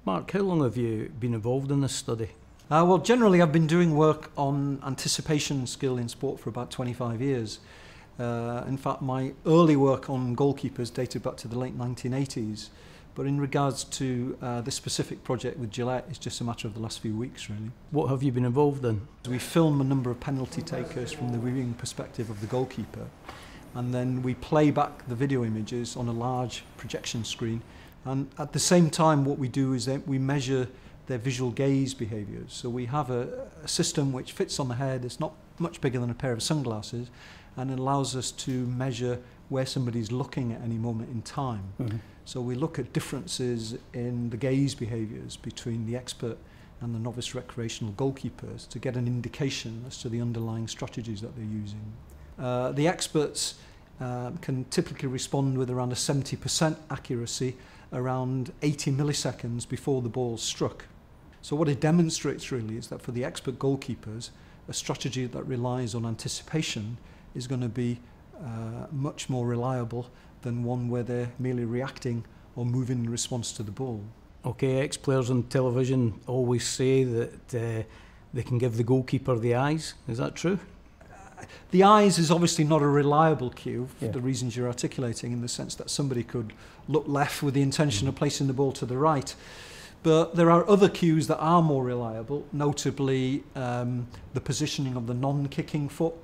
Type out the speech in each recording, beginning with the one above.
Mark, how long have you been involved in this study? Well, generally I've been doing work on anticipation skill in sport for about 25 years. In fact, my early work on goalkeepers dated back to the late 1980s. But in regards to this specific project with Gillette, it's just a matter of the last few weeks, really. What have you been involved in? We film a number of penalty takers from the viewing perspective of the goalkeeper, and then we play back the video images on a large projection screen. And at the same time, what we do is that we measure their visual gaze behaviours. So we have a system which fits on the head. It's not much bigger than a pair of sunglasses, and it allows us to measure where somebody's looking at any moment in time. Mm-hmm. So we look at differences in the gaze behaviours between the expert and the novice recreational goalkeepers to get an indication as to the underlying strategies that they're using. The experts can typically respond with around a 70% accuracy around 80 milliseconds before the ball's struck. So what it demonstrates really is that for the expert goalkeepers, a strategy that relies on anticipation is going to be much more reliable than one where they're merely reacting or moving in response to the ball. Okay, ex-players on television always say that they can give the goalkeeper the eyes. Is that true? The eyes is obviously not a reliable cue for the reasons you're articulating, in the sense that somebody could look left with the intention of placing the ball to the right. But there are other cues that are more reliable, notably the positioning of the non-kicking foot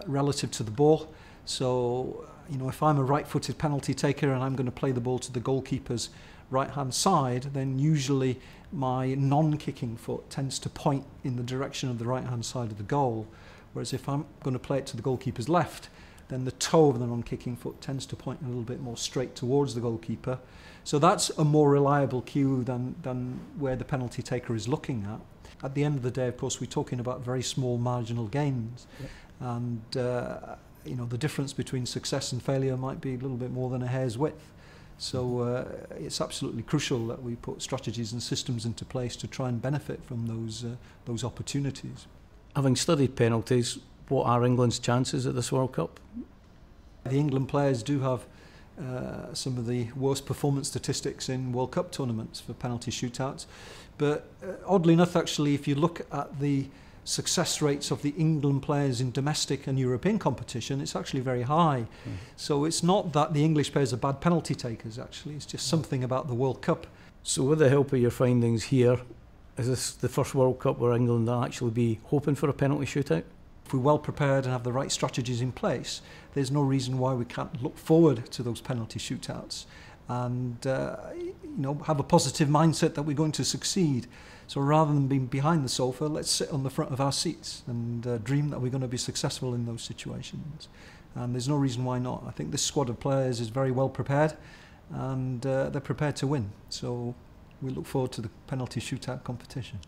relative to the ball. So, you know, if I'm a right-footed penalty taker and I'm going to play the ball to the goalkeeper's right-hand side, then usually my non-kicking foot tends to point in the direction of the right-hand side of the goal. Whereas if I'm going to play it to the goalkeeper's left, then the toe of the non-kicking foot tends to point a little bit more straight towards the goalkeeper. So that's a more reliable cue than where the penalty taker is looking at. At the end of the day, of course, we're talking about very small marginal gains. Yep. And you know, the difference between success and failure might be a little bit more than a hair's width. So it's absolutely crucial that we put strategies and systems into place to try and benefit from those opportunities. Having studied penalties, what are England's chances at this World Cup? The England players do have some of the worst performance statistics in World Cup tournaments for penalty shootouts. But oddly enough, actually, if you look at the success rates of the England players in domestic and European competition, it's actually very high. So it's not that the English players are bad penalty takers, actually. It's just something about the World Cup. So with the help of your findings here, is this the first World Cup where England will actually be hoping for a penalty shootout? If we're well prepared and have the right strategies in place, there's no reason why we can't look forward to those penalty shootouts and you know, have a positive mindset that we're going to succeed. So rather than being behind the sofa, let's sit on the front of our seats and dream that we're going to be successful in those situations. And there's no reason why not. I think this squad of players is very well prepared, and they're prepared to win. So we look forward to the penalty shootout competition.